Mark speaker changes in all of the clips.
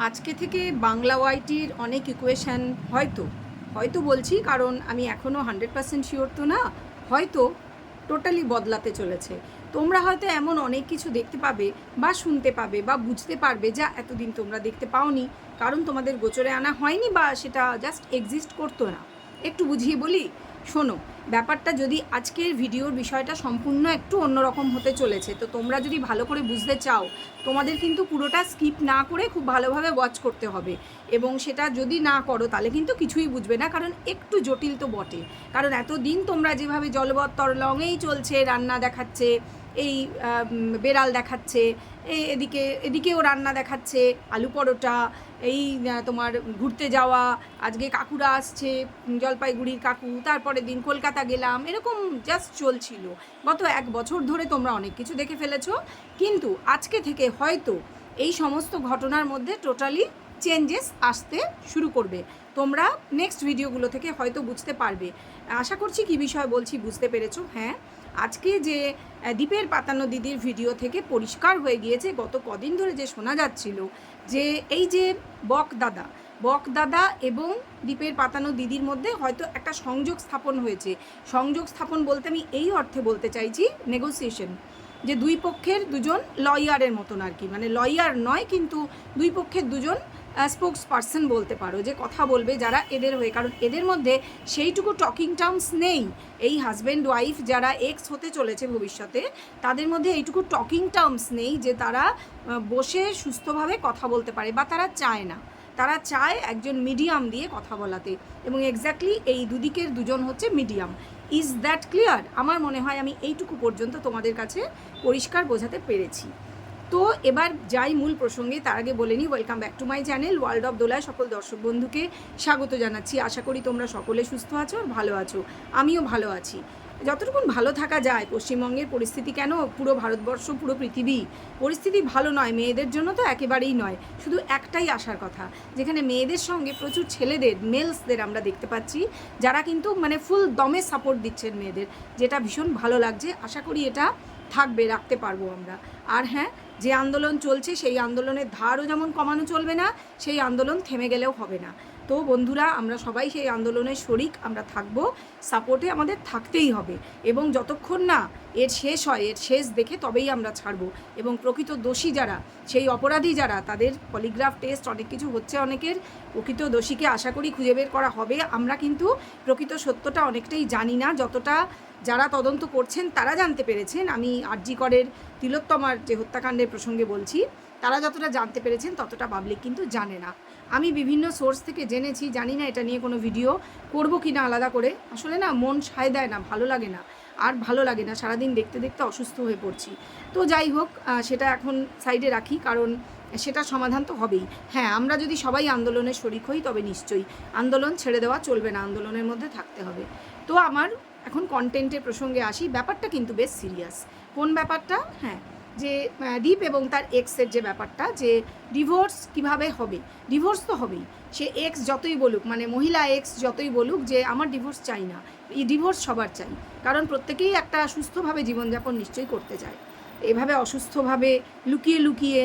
Speaker 1: আজকে থেকে বাংলা ওয়াইটির অনেক ইকুয়েশান হয়তো হয়তো বলছি, কারণ আমি এখনও 100% শিওর তো না, হয়তো টোটালি বদলাতে চলেছে। তোমরা হয়তো এমন অনেক কিছু দেখতে পাবে বা শুনতে পাবে বা বুঝতে পারবে যা এতদিন তোমরা দেখতে পাওনি, কারণ তোমাদের গোচরে আনা হয়নি বা সেটা জাস্ট এক্সিস্ট করতো না। একটু বুঝিয়ে বলি, শোনো। ব্যাপারটা যদি আজকের ভিডিওর বিষয়টা সম্পূর্ণ একটু অন্যরকম হতে চলেছে, তো তোমরা যদি ভালো করে বুঝতে চাও তোমাদের কিন্তু পুরোটা স্কিপ না করে খুব ভালোভাবে ওয়াচ করতে হবে। এবং সেটা যদি না করো তাহলে কিন্তু কিছুই বুঝবে না, কারণ একটু জটিল তো বটে। কারণ এতদিন তোমরা যেভাবে জলবত্তর লঙেই চলছে, রান্না দেখাচ্ছে, এই বেড়াল দেখাচ্ছে, এদিকেও রান্না দেখাচ্ছে, আলু পরোটা, এই তোমার ঘুরতে যাওয়া, আজকে কাকুরা আসছে, জলপাইগুড়ির কাকু, তারপরের দিন কলকাতা গেলাম, এরকম জাস্ট চলছিল। গত 1 বছর ধরে তোমরা অনেক কিছু দেখে ফেলেছো, কিন্তু আজকে থেকে হয়তো এই সমস্ত ঘটনার মধ্যে টোটালি চেঞ্জেস আসতে শুরু করবে। তোমরা নেক্সট ভিডিওগুলো থেকে হয়তো বুঝতে পারবে। আশা করছি কী বিষয় বলছি বুঝতে পেরেছো। হ্যাঁ, আজকে যে দীপের পাতানো দিদির ভিডিও থেকে পরিষ্কার হয়ে গিয়েছে, গত কদিন ধরে যে শোনা যাচ্ছিল যে এই যে বক দাদা এবং দীপের পাতানো দিদির মধ্যে হয়তো একটা সংযোগ স্থাপন হয়েছে। সংযোগ স্থাপন বলতে আমি এই অর্থে বলতে চাইছি নেগোসিয়েশন, যে দুই পক্ষের দুজন লয়ারের মতন আর কি, মানে লয়ার নয় কিন্তু দুই পক্ষের দুজন স্পোক্স পার্সন বলতে পারো, যে কথা বলবে যারা এদের হয়ে। কারণ এদের মধ্যে সেইটুকু টকিং টার্মস নেই। এই হাজব্যান্ড ওয়াইফ যারা এক্স হতে চলেছে ভবিষ্যতে, তাদের মধ্যে এইটুকু টকিং টার্মস নেই যে তারা বসে সুস্থভাবে কথা বলতে পারে, বা তারা চায় না। তারা চায় একজন মিডিয়াম দিয়ে কথা বলাতে, এবং এক্স্যাক্টলি এই দুদিকের দুজন হচ্ছে মিডিয়াম। Is that clear? আমার মনে হয় আমি এইটুকু পর্যন্ত তোমাদের কাছে পরিষ্কার বোঝাতে পেরেছি। তো এবার যাই মূল প্রসঙ্গে, তার আগে বলে নিই, welcome back to my channel world of দোলায় সকল দর্শক বন্ধুকে স্বাগত জানাচ্ছি। আশা করি তোমরা সকলে সুস্থ আছো আর ভালো আছো। আমিও ভালো আছি, যতটুকুন ভালো থাকা যায়। পশ্চিমবঙ্গের পরিস্থিতি কেন, পুরো ভারতবর্ষ, পুরো পৃথিবী পরিস্থিতি ভালো নয়, মেয়েদের জন্য তো একেবারেই নয়। শুধু একটাই আসার কথা, যেখানে মেয়েদের সঙ্গে প্রচুর ছেলেদের, মেলসদের আমরা দেখতে পাচ্ছি, যারা কিন্তু মানে ফুল দমে সাপোর্ট দিচ্ছেন মেয়েদের, যেটা ভীষণ ভালো লাগছে। আশা করি এটা থাকবে, রাখতে পারবো আমরা। আর হ্যাঁ, যে আন্দোলন চলছে সেই আন্দোলনের ধারও যেমন কমানো চলবে না, সেই আন্দোলন থেমে গেলেও হবে না। তো বন্ধুরা, আমরা সবাই সেই আন্দোলনের শরিক, আমরা থাকবো, সাপোর্টে আমাদের থাকতেই হবে। এবং যতক্ষণ না এর শেষ হয়, এর শেষ দেখে তবেই আমরা ছাড়বো। এবং প্রকৃত দোষী যারা, সেই অপরাধী যারা, তাদের পলিগ্রাফ টেস্ট অনেক কিছু হচ্ছে অনেকের, প্রকৃত দোষীকে আশা করি খুঁজে বের করা হবে। আমরা কিন্তু প্রকৃত সত্যটা অনেকটাই জানি না, যতটা যারা তদন্ত করছেন তারা জানতে পেরেছেন। আমি আরজি করের তিলোত্তমার যে হত্যাকাণ্ডের প্রসঙ্গে বলছি, তারা যতটা জানতে পেরেছেন ততটা পাবলিক কিন্তু জানে না। আমি বিভিন্ন সোর্স থেকে জেনেছি, জানি না এটা নিয়ে কোনো ভিডিও করবো কি না আলাদা করে। আসলে না, মন সায় দেয় না, ভালো লাগে না, আর ভালো লাগে না, সারাদিন দেখতে দেখতে অসুস্থ হয়ে পড়ছি। তো যাই হোক, সেটা এখন সাইডে রাখি, কারণ সেটা সমাধান তো হবেই। হ্যাঁ, আমরা যদি সবাই আন্দোলনের শরিক হই তবে নিশ্চয়ই আন্দোলন ছেড়ে দেওয়া চলবে না, আন্দোলনের মধ্যে থাকতে হবে। তো আমার এখন কন্টেন্টের প্রসঙ্গে আসি। ব্যাপারটা কিন্তু বেশ সিরিয়াস। কোন ব্যাপারটা? হ্যাঁ, যে দীপ এবং তার এক্সের যে ব্যাপারটা, যে ডিভোর্স কিভাবে হবে। ডিভোর্স তো হবেই, সে এক্স যতই বলুক, মানে মহিলা এক্স যতই বলুক যে আমার ডিভোর্স চাই না, এই ডিভোর্স সবার চাই। কারণ প্রত্যেকেই একটা সুস্থভাবে জীবনযাপন নিশ্চয়ই করতে চায়। এভাবে অসুস্থভাবে লুকিয়ে লুকিয়ে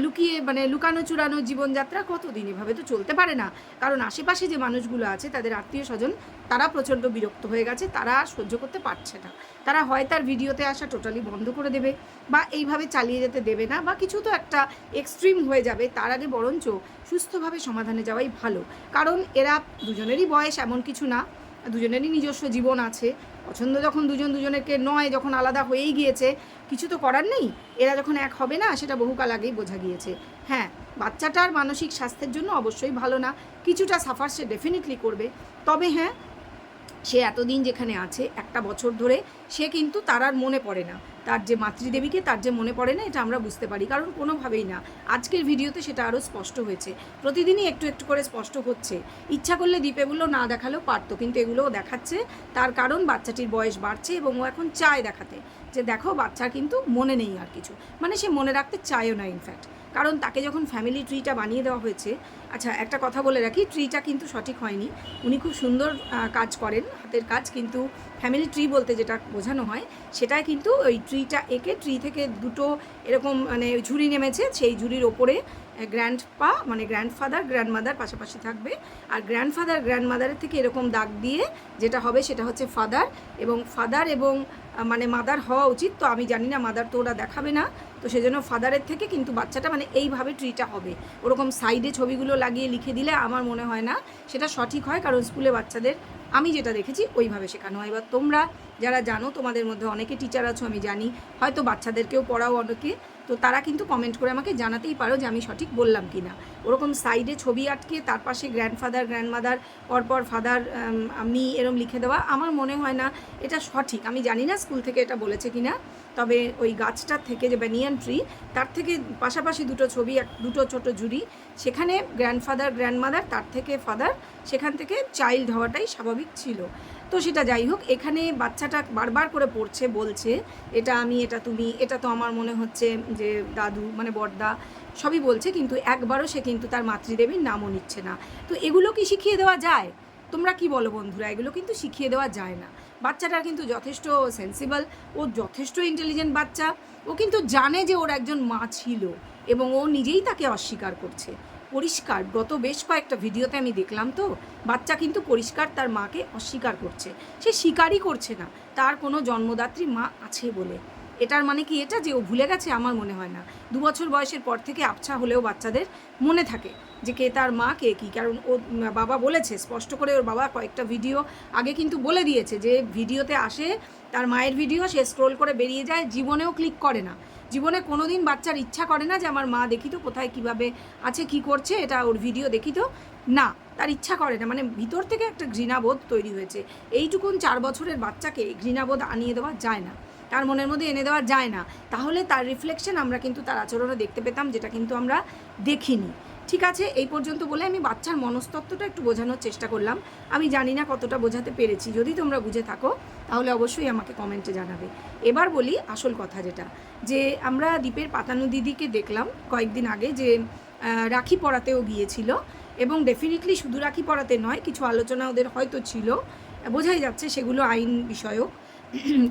Speaker 1: লুকিয়ে মানে লুকানো চুরানো জীবনযাত্রা কতদিন? এভাবে তো চলতে পারে না। কারণ আশেপাশে যে মানুষগুলো আছে, তাদের আত্মীয় স্বজন, তারা প্রচণ্ড বিরক্ত হয়ে গেছে, তারা আর সহ্য করতে পারছে না। তারা হয় তার ভিডিওতে আসা টোটালি বন্ধ করে দেবে, বা এইভাবে চালিয়ে যেতে দেবে না, বা কিছু তো একটা এক্সট্রিম হয়ে যাবে। তার আগে বরঞ্চ সুস্থভাবে সমাধানে যাওয়াই ভালো। কারণ এরা দুজনেরই বয়স এমন কিছু না, দুজনেরই নিজস্ব জীবন আছে। পছন্দ যখন দুজন দুজনেরকে নয়, যখন আলাদা হয়েই গিয়েছে, কিছু তো করার নেই। এরা যখন এক হবে না, সেটা বহুকাল আগেই বোঝা গিয়েছে। হ্যাঁ, বাচ্চাটার মানসিক স্বাস্থ্যের জন্য অবশ্যই ভালো না, কিছুটা সাফার সে ডেফিনেটলি করবে। তবে হ্যাঁ, সে এতদিন যেখানে আছে, 1 বছর ধরে, সে কিন্তু তার আর মনে পড়ে না, তার যে মাতৃদেবীকে তার যে মনে পড়ে না, এটা আমরা বুঝতে পারি। কারণ কোনোভাবেই না, আজকের ভিডিওতে সেটা আরও স্পষ্ট হয়েছে। প্রতিদিনই একটু একটু করে স্পষ্ট হচ্ছে। ইচ্ছা করলে দ্বীপ এগুলো না দেখালেও পারতো, কিন্তু এগুলোও দেখাচ্ছে। তার কারণ বাচ্চাটির বয়স বাড়ছে, এবং ও এখন চায় দেখাতে যে দেখো বাচ্চার কিন্তু মনে নেই আর কিছু, মানে সে মনে রাখতে চায়ও না ইনফ্যাক্ট। কারণ তাকে যখন ফ্যামিলি ট্রিটা বানিয়ে দেওয়া হয়েছে, আচ্ছা একটা কথা বলে রাখি, ট্রিটা কিন্তু সঠিক হয়নি। উনি খুব সুন্দর কাজ করেন, হাতের কাজ, কিন্তু ফ্যামিলি ট্রি বলতে যেটা বোঝানো হয়, সেটাই কিন্তু ওই ট্রিটা এঁকে ট্রি থেকে দুটো এরকম মানে ঝুড়ি নেমেছে, সেই ঝুড়ির ওপরে গ্র্যান্ডপা মানে গ্র্যান্ডফাদার গ্র্যান্ডমাদার পাশাপাশি থাকবে, আর গ্র্যান্ডফাদার গ্র্যান্ডমাদারের থেকে এরকম দাগ দিয়ে যেটা হবে সেটা হচ্ছে ফাদার, এবং ফাদার এবং মানে মাদার হওয়া উচিত। তো আমি জানি না, মাদার তো ওরা দেখাবে না, তো সেজন্য ফাদারের থেকে কিন্তু বাচ্চাটা মানে এইভাবে ট্রিটা হবে। ওরকম সাইডে ছবিগুলো লাগিয়ে লিখে দিলে আমার মনে হয় না সেটা সঠিক হয়, কারণ স্কুলে বাচ্চাদের আমি যেটা দেখেছি ওইভাবে শেখানো হয়। এবার তোমরা যারা জানো, তোমাদের মধ্যে অনেকে টিচার আছো আমি জানি, হয়তো বাচ্চাদেরকেও পড়াও অনেকে, তো তারা কিন্তু কমেন্ট করে আমাকে জানাতেই পারো যে আমি সঠিক বললাম কি না। ওরকম সাইডে ছবি আটকে তার পাশে গ্র্যান্ডফাদার গ্র্যান্ডমাদার পরপর ফাদার আমি এরম লিখে দেওয়া আমার মনে হয় না এটা সঠিক। আমি জানি না স্কুল থেকে এটা বলেছে কি না, তবে ওই গাছটার থেকে যে ব্যানিয়ান ট্রি, তার থেকে পাশাপাশি দুটো ছবি, দুটো ছোট জুড়ি, সেখানে গ্র্যান্ডফাদার গ্র্যান্ডমাদার, তার থেকে ফাদার, সেখান থেকে চাইল্ড হওয়াটাই স্বাভাবিক ছিল। তো সেটা যাই হোক, এখানে বাচ্চাটা বারবার করে পড়ছে, বলছে এটা আমি, এটা তুমি, এটা তো আমার মনে হচ্ছে যে দাদু মানে বড়দা, সবই বলছে, কিন্তু একবারও সে কিন্তু তার মাতৃদেবীর নামও নিচ্ছে না। তো এগুলো কি শিখিয়ে দেওয়া যায়? তোমরা কি বলো বন্ধুরা? এগুলো কিন্তু শিখিয়ে দেওয়া যায় না। বাচ্চাটা কিন্তু যথেষ্ট সেন্সিবল, ও যথেষ্ট ইন্টেলিজেন্ট বাচ্চা, ও কিন্তু জানে যে ওর একজন মা ছিল এবং ও নিজেই তাকে অস্বীকার করছে। পরিষ্কার গত বেশ কয়েকটা ভিডিওতে আমি দেখলাম, তো বাচ্চা কিন্তু পরিষ্কার তার মাকে অস্বীকার করছে, সে স্বীকারই করছে না তার কোনো জন্মদাত্রী মা আছে বলে। এটার মানে কি এটা যে ও ভুলে গেছে? আমার মনে হয় না। 2 বছর বয়সের পর থেকে আবছা হলেও বাচ্চাদের মনে থাকে যে কে তার মা কে কী, কারণ ও বাবা বলেছে স্পষ্ট করে, ওর বাবা কয়েকটা ভিডিও আগে কিন্তু বলে দিয়েছে যে ভিডিওতে আসে তার মায়ের ভিডিও, সে স্ক্রোল করে বেরিয়ে যায়, জীবনেও ক্লিক করে না। জীবনে কোনো দিন বাচ্চার ইচ্ছা করে না যে আমার মা দেখি তো কোথায় কীভাবে আছে, কি করছে, এটা ওর ভিডিও দেখি তো, না, তার ইচ্ছা করে না। মানে ভিতর থেকে একটা ঘৃণাবোধ তৈরি হয়েছে। এইটুকুন 4 বছরের বাচ্চাকে ঘৃণাবোধ আনিয়ে দেওয়া যায় না, তার মনের মধ্যে এনে দেওয়া যায় না। তাহলে তার রিফ্লেকশন আমরা কিন্তু তার আচরণে দেখতে পেতাম, যেটা কিন্তু আমরা দেখিনি। ঠিক আছে, এই পর্যন্ত বলে আমি বাচ্চার মনস্তত্ত্বটা একটু বোঝানোর চেষ্টা করলাম। আমি জানি না কতটা বোঝাতে পেরেছি। যদি তোমরা বুঝে থাকো তাহলে অবশ্যই আমাকে কমেন্টে জানাবে। এবার বলি আসল কথা, যেটা যে আমরা দীপের পাতানো দিদিকে দেখলাম কয়েকদিন আগে যে রাখি পরাতেও গিয়েছিল, এবং ডেফিনেটলি শুধু রাখি পরাতে নয়, কিছু আলোচনা ওদের হয়তো ছিল, বোঝাই যাচ্ছে সেগুলো আইন বিষয়ক,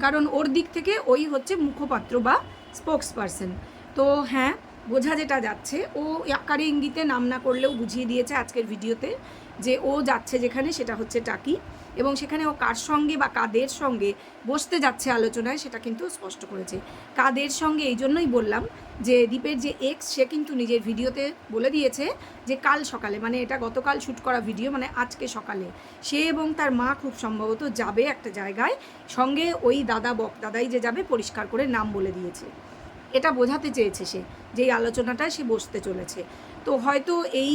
Speaker 1: কারণ ওর দিক থেকে ওই হচ্ছে মুখপাত্র বা স্পোক্স পারসন। তো হ্যাঁ, বোঝা যেটা যাচ্ছে, ও আকারে ইঙ্গিতে নাম না করলেও বুঝিয়ে দিয়েছে আজকের ভিডিওতে যে ও যাচ্ছে যেখানে সেটা হচ্ছে টাকি, এবং সেখানে ও কার সঙ্গে বা কাদের সঙ্গে বসতে যাচ্ছে আলোচনায় সেটা কিন্তু স্পষ্ট করেছে। কাদের সঙ্গে এই জন্যই বললাম যে দীপের যে এক্স, সে কিন্তু নিজের ভিডিওতে বলে দিয়েছে যে কাল সকালে, মানে এটা গতকাল শ্যুট করা ভিডিও, মানে আজকে সকালে সে এবং তার মা খুব সম্ভবত যাবে একটা জায়গায়, সঙ্গে ওই দাদাই যে যাবে পরিষ্কার করে নাম বলে দিয়েছে। এটা বোঝাতে চেয়েছে সে, যেই আলোচনাটায় সে বসতে চলেছে। তো হয়তো এই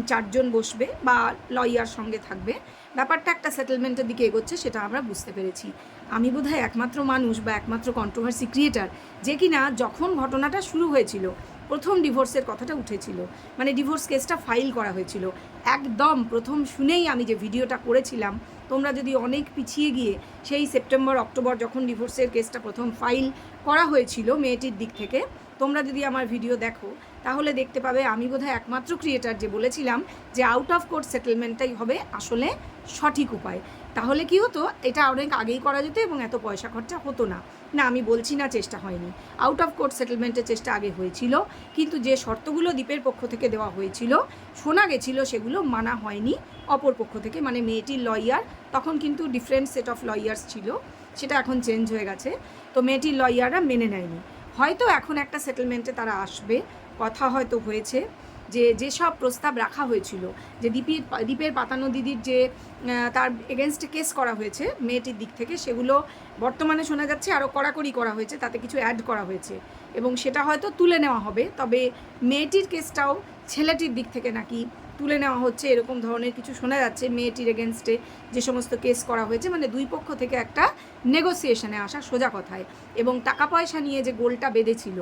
Speaker 1: 4 জন বসবে বা লয়ার সঙ্গে থাকবে, ব্যাপারটা একটা সেটেলমেন্টের দিকে এগোচ্ছে, সেটা আমরা বুঝতে পেরেছি। আমি বোধহয় একমাত্র মানুষ বা একমাত্র কন্ট্রোভার্সি ক্রিয়েটার যে কিনা যখন ঘটনাটা শুরু হয়েছিল, প্রথম ডিভোর্সের কথাটা উঠেছিল, মানে ডিভোর্স কেসটা ফাইল করা হয়েছিল, একদম প্রথম শুনেই আমি যে ভিডিওটা করেছিলাম, তোমরা যদি অনেক পিছিয়ে গিয়ে সেই সেপ্টেম্বর অক্টোবর যখন ডিভোর্সের কেসটা প্রথম ফাইল করা হয়েছিল মেয়েটির দিক থেকে, তোমরা যদি আমার ভিডিও দেখো তাহলে দেখতে পাবে আমি বোধহয় একমাত্র ক্রিয়েটার যে বলেছিলাম যে আউট অফ কোর্ট সেটেলমেন্টটাই হবে আসলে সঠিক উপায়। তাহলে কি হতো, এটা অনেক আগেই করা যেত এবং এত পয়সা খরচা হতো না। না, আমি বলছি না চেষ্টা হয়নি, আউট অফ কোর্ট সেটেলমেন্টের চেষ্টা আগে হয়েছিল, কিন্তু যে শর্তগুলো দ্বীপের পক্ষ থেকে দেওয়া হয়েছিল শোনা গেছিল সেগুলো মানা হয়নি অপর পক্ষ থেকে, মানে মেয়েটির লয়ার, তখন কিন্তু ডিফারেন্ট সেট অফ লয়ার্স ছিল, সেটা এখন চেঞ্জ হয়ে গেছে। তো মেয়েটির লয়াররা মেনে নেয়নি। হয়তো এখন একটা সেটেলমেন্টে তারা আসবে, কথা হয়তো হয়েছে যে যেসব প্রস্তাব রাখা হয়েছিল, যে দীপের পাতানো দিদির যে তার এগেনস্টে কেস করা হয়েছে মেয়েটির দিক থেকে, সেগুলো বর্তমানে শোনা যাচ্ছে আরও কড়াকড়ি করা হয়েছে, তাতে কিছু অ্যাড করা হয়েছে এবং সেটা হয়তো তুলে নেওয়া হবে। তবে মেয়েটির কেসটাও ছেলেটির দিক থেকে নাকি তুলে নেওয়া হচ্ছে, এরকম ধরনের কিছু শোনা যাচ্ছে। মেয়েটির এগেনস্টে যে সমস্ত কেস করা হয়েছে, মানে দুই পক্ষ থেকে একটা নেগোসিয়েশনে আসা সোজা কথায়, এবং টাকা পয়সা নিয়ে যে গোলটা বেঁধেছিল,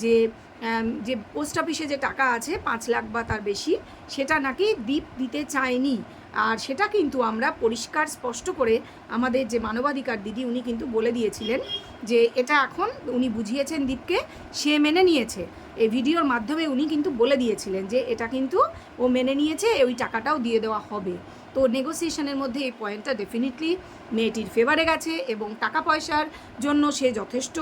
Speaker 1: যে পোস্ট অফিসে যে টাকা আছে 5 লাখ বা তার বেশি, সেটা নাকি দীপ দিতে চায়নি। আর সেটা কিন্তু আমরা পরিষ্কার স্পষ্ট করে আমাদের যে মানবাধিকার দিদি উনি কিন্তু বলে দিয়েছিলেন যে এটা এখন উনি বুঝিয়েছেন দীপকে, সে মেনে নিয়েছে। এই ভিডিওর মাধ্যমে উনি কিন্তু বলে দিয়েছিলেন যে এটা কিন্তু ও মেনে নিয়েছে, ওই টাকাটাও দিয়ে দেওয়া হবে। তো নেগোসিয়েশনের মধ্যে এই পয়েন্টটা ডেফিনেটলি মেয়েটির ফেভারে গেছে এবং টাকা পয়সার জন্য সে যথেষ্ট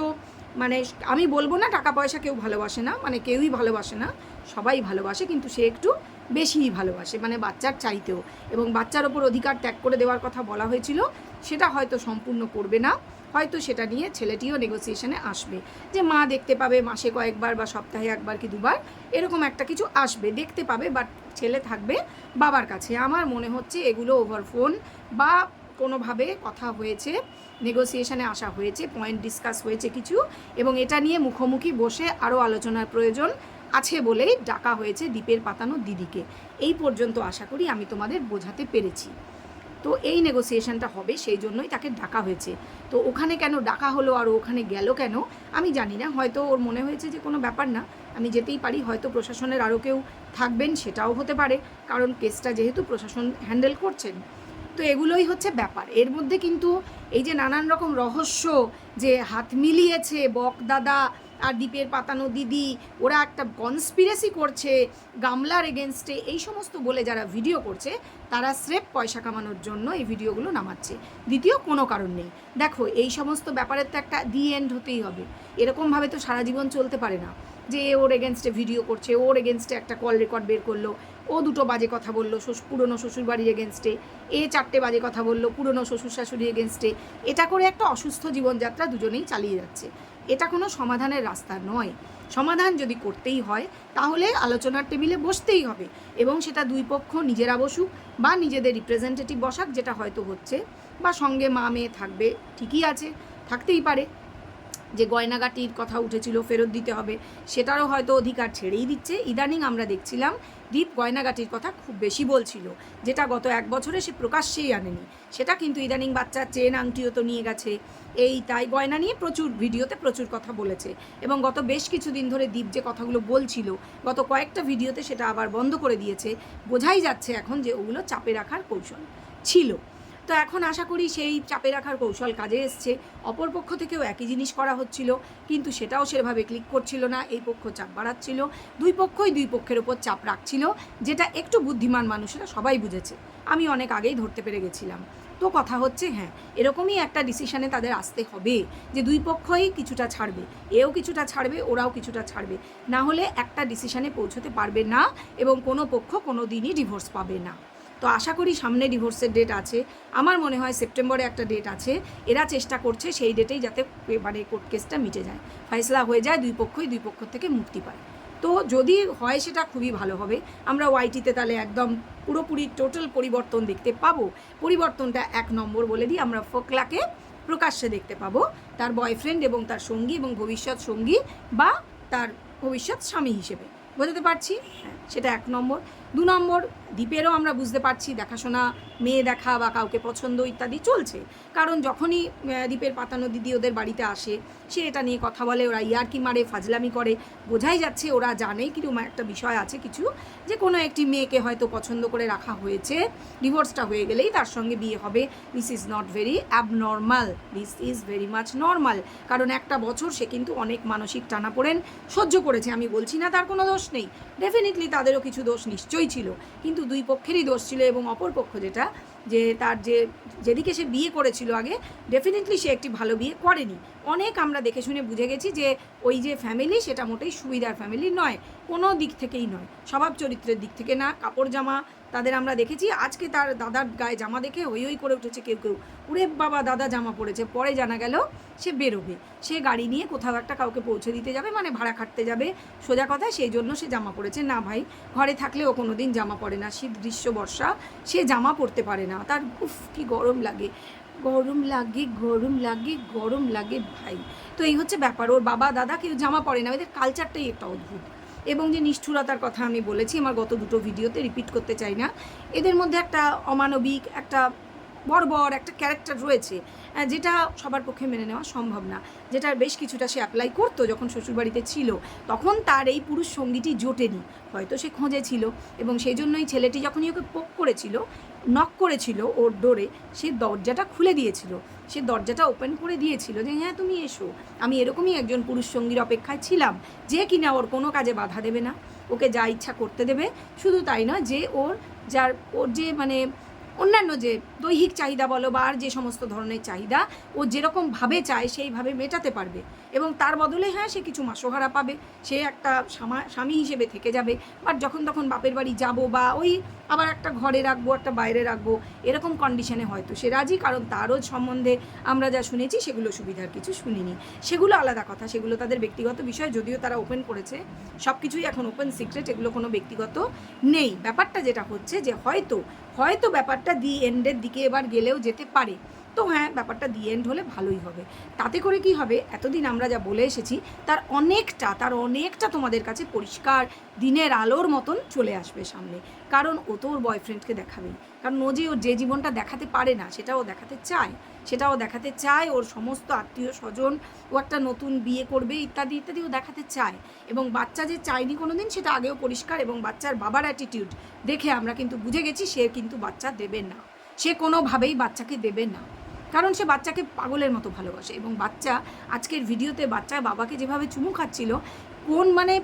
Speaker 1: মানে আমি বলবো না টাকা পয়সা কেউ ভালোবাসে না, মানে কেউই ভালোবাসে না, সবাই ভালোবাসে, কিন্তু সে একটু বেশিই ভালোবাসে, মানে বাচ্চার চাইতেও। এবং বাচ্চার ওপর অধিকার ত্যাগ করে দেওয়ার কথা বলা হয়েছিল, সেটা হয়তো সম্পূর্ণ করবে না, হয়তো সেটা নিয়ে ছেলেটিও নেগোসিয়েশনে আসবে, যে মা দেখতে পাবে মাসে কয়েকবার বা সপ্তাহে একবার কি দুবার এরকম একটা কিছু আসবে, দেখতে পাবে, বাট ছেলে থাকবে বাবার কাছে। আমার মনে হচ্ছে এগুলো ওভার ফোন বা কোনোভাবে কথা হয়েছে, নেগোসিয়েশনে আসা হয়েছে, পয়েন্ট ডিসকাস হয়েছে কিছু, এবং এটা নিয়ে মুখোমুখি বসে আরও আলোচনার প্রয়োজন আছে বলেই ডাকা হয়েছে দীপের পাতানো দিদিকে। এই পর্যন্ত আশা করি আমি তোমাদের বোঝাতে পেরেছি। তো এই নেগোসিয়েশনটা হবে, সেই জন্যই তাকে ডাকা হয়েছে। তো ওখানে কেন ডাকা হলো আর ওখানে গেল কেন আমি জানি না, হয়তো ওর মনে হয়েছে যে কোনো ব্যাপার না, আমি যেতেই পারি, হয়তো প্রশাসনের আরও কেউ থাকবেন সেটাও হতে পারে, কারণ কেসটা যেহেতু প্রশাসন হ্যান্ডেল করছেন। তো এগুলোই হচ্ছে ব্যাপার। এর মধ্যে কিন্তু এই যে নানান রকম রহস্য, যে হাত মিলিয়েছে বক দাদা আর দীপের পাতানো দিদি, ওরা একটা কনস্পিরেসি করছে গামলার এগেনস্টে, এই সমস্ত বলে যারা ভিডিও করছে তারা স্রেফ পয়সা কামানোর জন্য এই ভিডিওগুলো নামাচ্ছে, দ্বিতীয় কোনো কারণ নেই। দেখো এই সমস্ত ব্যাপারের তো একটা দি এন্ড হতেই হবে, এরকমভাবে তো সারা জীবন চলতে পারে না যে ওর এগেনস্টে ভিডিও করছে, ওর এগেনস্টে একটা কল রেকর্ড বের করলো, ও দুটো বাজে কথা বললো পুরনো শ্বশুরবাড়ির এগেনস্টে, এ চারটে বাজে কথা বললো পুরনো শ্বশুর শাশুড়ির এগেনস্টে, এটা করে একটা অসুস্থ জীবনযাত্রা দুজনেই চালিয়ে যাচ্ছে। এটা কোনো সমাধানের রাস্তা নয়। সমাধান যদি করতেই হয় তাহলে আলোচনার টেবিলে বসতেই হবে, এবং সেটা দুই পক্ষ নিজেরা বসুক বা নিজেদের রিপ্রেজেন্টেটিভ বসাক, যেটা হয়তো হচ্ছে, বা সঙ্গে মা মেয়ে থাকবে, ঠিকই আছে, থাকতেই পারে। যে গয়নাগাটির কথা উঠেছিল ফেরত দিতে হবে, সেটারও হয়তো অধিকার ছেড়েই দিচ্ছে। ইদানিং আমরা দেখছিলাম দীপ গয়নাগাটির কথা খুব বেশি বলছিল, যেটা গত 1 বছরে সে প্রকাশ্যেই আনেনি, সেটা কিন্তু ইদানিং বাচ্চার চেন আংটিও তো নিয়ে গেছে, এই তাই গয়না নিয়ে প্রচুর ভিডিওতে প্রচুর কথা বলেছে। এবং গত বেশ কিছুদিন ধরে দীপ যে কথাগুলো বলছিল, গত কয়েকটা ভিডিওতে সেটা আবার বন্ধ করে দিয়েছে। বোঝাই যাচ্ছে এখন যে ওগুলো চাপে রাখার কৌশল ছিল। তো এখন আশা করি সেই চাপে রাখার কৌশল কাজে এসছে। অপর পক্ষ থেকেও একই জিনিস করা হচ্ছিল, কিন্তু সেটাও সেভাবে ক্লিক করছিল না, এই পক্ষ চাপ বাড়াচ্ছিল, দুই পক্ষই দুই পক্ষের ওপর চাপ রাখছিল, যেটা একটু বুদ্ধিমান মানুষেরা সবাই বুঝেছে, আমি অনেক আগেই ধরতে পেরে গেছিলাম। তো কথা হচ্ছে হ্যাঁ, এরকমই একটা ডিসিশনে তাদের আসতে হবে যে দুই পক্ষই কিছুটা ছাড়বে, এও কিছুটা ছাড়বে, ওরাও কিছুটা ছাড়বে, না হলে একটা ডিসিশনে পৌঁছতে পারবে না, এবং কোনো পক্ষ কোনো দিনই ডিভোর্স পাবে না। তো আশা করি সামনে ডিভোর্সের ডেট আছে, আমার মনে হয় সেপ্টেম্বরে একটা ডেট আছে, এরা চেষ্টা করছে সেই ডেটেই যাতে মানে কোর্ট কেসটা মিটে যায়, ফয়সলা হয়ে যায়, দুই পক্ষই দুই পক্ষ থেকে মুক্তি পায়। তো যদি হয় সেটা খুবই ভালো হবে, আমরা ওয়াইটিতে তাহলে একদম পুরোপুরি টোটাল পরিবর্তন দেখতে পাবো। পরিবর্তনটা 1 নম্বর বলে দিই, আমরা ফোকলাকে প্রকাশ্যে দেখতে পাবো, তার বয়ফ্রেন্ড এবং তার সঙ্গী এবং ভবিষ্যৎ সঙ্গী বা তার ভবিষ্যৎ স্বামী হিসেবে, বোঝাতে পারছি? হ্যাঁ, সেটা 1 নম্বর। 2 নম্বর, দীপেরও আমরা বুঝতে পারছি দেখাশোনা, মেয়ে দেখা বা কাউকে পছন্দ ইত্যাদি চলছে, কারণ যখনই দীপের পাতানো দিদি ওদের বাড়িতে আসে, সে এটা নিয়ে কথা বলে, ওরা ইয়ার্কি মারে, ফাজলামি করে, বোঝাই যাচ্ছে ওরা জানে কিরকম একটা বিষয় আছে কিছু, যে কোনো একটি মেয়েকে হয়তো পছন্দ করে রাখা হয়েছে, ডিভোর্সটা হয়ে গেলেই তার সঙ্গে বিয়ে হবে। This is not very abnormal, this is very much normal, কারণ একটা বছর সে কিন্তু অনেক মানসিক টানাপোড়েন সহ্য করেছে, আমি বলছি না তার কোনো দোষ নেই, ডেফিনেটলি তাদেরও কিছু দোষ নিশ্চয়ই ছিল, কিন্তু দুই পক্ষেরই দোষ ছিল। এবং অপর পক্ষ যেটা, যে তার যেদিকে সে বিয়ে করেছিল আগে, ডেফিনেটলি সে একটি ভালো বিয়ে করেনি, অনেক আমরা দেখে শুনে বুঝে গেছি যে ওই যে ফ্যামিলি সেটা মোটেই সুবিধার ফ্যামিলি নয়, কোনো দিক থেকেই নয়, স্বভাব চরিত্রের দিক থেকে না, কাপড় জামা তাদের আমরা দেখেছি। আজকে তার দাদার গায়ে জামা দেখে হই হই করে উঠেছে কেউ কেউ, উরে বাবা দাদা জামা পড়েছে, পরে জানা গেল সে বেরোবে, সে গাড়ি নিয়ে কোথাও একটা কাউকে পৌঁছে দিতে যাবে, মানে ভাড়া খাটতে যাবে, সোজা কথায়, সেই জন্য সে জামা পড়েছে। না ভাই, ঘরে থাকলে ও কোনো দিন জামা পরে না, শীত গ্রীষ্ম বর্ষা সে জামা পরতে পারে না, তার উফ কি গরম লাগে, গরম লাগে, গরম লাগে, গরম লাগে ভাই। তো এই হচ্ছে ব্যাপার, ওর বাবা দাদা কেউ জামা পরে না, এদের কালচারটাই একটা অদ্ভুত। এবং যে নিষ্ঠুরতার কথা আমি বলেছি আমার গত দুটো ভিডিওতে, রিপিট করতে চাই না, এদের মধ্যে একটা অমানবিক, একটা বর্বর একটা ক্যারেক্টার রয়েছে, যেটা সবার পক্ষে মেনে নেওয়া সম্ভব না, যেটার বেশ কিছুটা সে অ্যাপ্লাই করতো যখন শ্বশুরবাড়িতে ছিল, তখন তার এই পুরুষ সঙ্গীটি জোটেনি, হয়তো সে খোঁজে ছিল, এবং সেই জন্যই ছেলেটি যখনই ওকে পোক করেছিল, নক করেছিল ওর ডোরে, সে দরজাটা খুলে দিয়েছিল, সে দরজাটা ওপেন করে দিয়েছিল যে হ্যাঁ তুমি এসো, আমি এরকমই একজন পুরুষ সঙ্গীর অপেক্ষায় ছিলাম, যে কিনা ওর কোনো কাজে বাধা দেবে না, ওকে যা ইচ্ছা করতে দেবে, শুধু তাই না, যে ওর যে মানে অন্যান্য যে দৈহিক চাহিদা বলো বা আর যে সমস্ত ধরনের চাহিদা ও যেরকমভাবে চায় সেইভাবে মেটাতে পারবে, এবং তার বদলে হ্যাঁ সে কিছু মাসোহারা পাবে, সে একটা স্বামী হিসেবে থেকে যাবে, বাট যখন তখন বাপের বাড়ি যাব বা ওই আবার একটা ঘরে রাখবো একটা বাইরে রাখবো এরকম কন্ডিশনে হয়তো সে রাজি, কারণ তারও সম্বন্ধে আমরা যা শুনেছি সেগুলো সুবিধার কিছু শুনিনি, সেগুলো আলাদা কথা, সেগুলো তাদের ব্যক্তিগত বিষয়, যদিও তারা ওপেন করেছে সব কিছুই এখন ওপেন সিক্রেট, এগুলো কোনো ব্যক্তিগত নেই। ব্যাপারটা যেটা হচ্ছে যে হয়তো ব্যাপারটা দি এন্ডের দিকে এবার গেলেও যেতে পারে, তো হ্যাঁ ব্যাপারটা দি এন্ড হলে ভালোই হবে। তাতে করে কি হবে, এতদিন আমরা যা বলে এসেছি তার অনেকটা তোমাদের কাছে পরিষ্কার দিনের আলোর মতন চলে আসবে সামনে, কারণ ও তো ওর বয়ফ্রেন্ডকে দেখাবেই, কারণ ও যে জীবনটা দেখাতে পারে না সেটাও দেখাতে চায়, ওর সমস্ত আত্মীয় স্বজন, ও একটা নতুন বিয়ে করবে ইত্যাদি ইত্যাদি ও দেখাতে চায়, এবং বাচ্চা যে চায়নি কোনো দিন সেটা আগেও পরিষ্কার, এবং বাচ্চার বাবার অ্যাটিটিউড দেখে আমরা কিন্তু বুঝে গেছি সে কিন্তু বাচ্চা দেবে না, সে কোনোভাবেই বাচ্চাকে দেবে না, কারণ সে বাচ্চাকে পাগলের মতো ভালোবাসে, এবং বাচ্চা আজকের ভিডিওতে বাচ্চার বাবাকে যেভাবে চুমু খাচ্ছিল, কোন মানে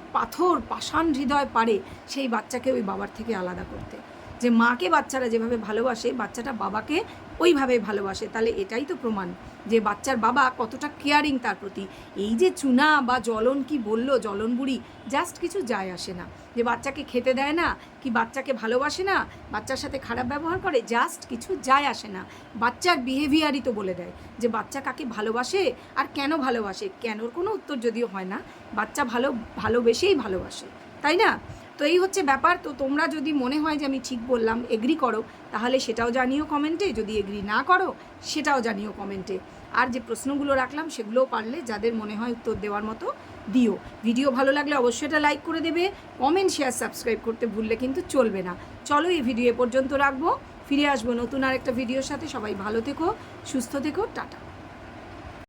Speaker 1: পাষাণ হৃদয় পারে সেই বাচ্চাকে ওই বাবার থেকে আলাদা করতে, যে মাকে বাচ্চারা যেভাবে ভালোবাসে বাচ্চাটা বাবাকে ওইভাবে ভালোবাসে, তাহলে এটাই তো প্রমাণ যে বাচ্চার বাবা কতটা কেয়ারিং তার প্রতি। এই যে চুনা বা জ্বলন কি বললো জ্বলন বুড়ি, জাস্ট কিছু যায় আসে না, যে বাচ্চাকে খেতে দেয় না কি বাচ্চাকে ভালোবাসে না, বাচ্চার সাথে খারাপ ব্যবহার করে, জাস্ট কিছু যায় আসে না, বাচ্চার বিহেভিয়ারই তো বলে দেয় যে বাচ্চা কাকে ভালোবাসে আর কেন ভালোবাসে, কেনর কোনো উত্তর যদিও হয় না, বাচ্চা ভালোবেসেই ভালোবাসে, তাই না? তো এই হচ্ছে ব্যাপার। তো তোমরা যদি মনে হয় যে আমি ঠিক বললাম, এগ্রি করো, তাহলে সেটাও জানিও কমেন্টে, যদি এগ্রি না করো সেটাও জানিও কমেন্টে, আর যে প্রশ্নগুলো রাখলাম সেগুলোও পারলে যাদের মনে হয় উত্তর দেওয়ার মতো দিও। ভিডিও ভালো লাগলে অবশ্যই এটা লাইক করে দেবে, কমেন্ট শেয়ার সাবস্ক্রাইব করতে ভুললে কিন্তু চলবে না। চলো এই ভিডিও এ পর্যন্ত রাখবো, ফিরে আসবো নতুন আরেকটা ভিডিওর সাথে। সবাই ভালো থেকো, সুস্থ থেকো, টাটা।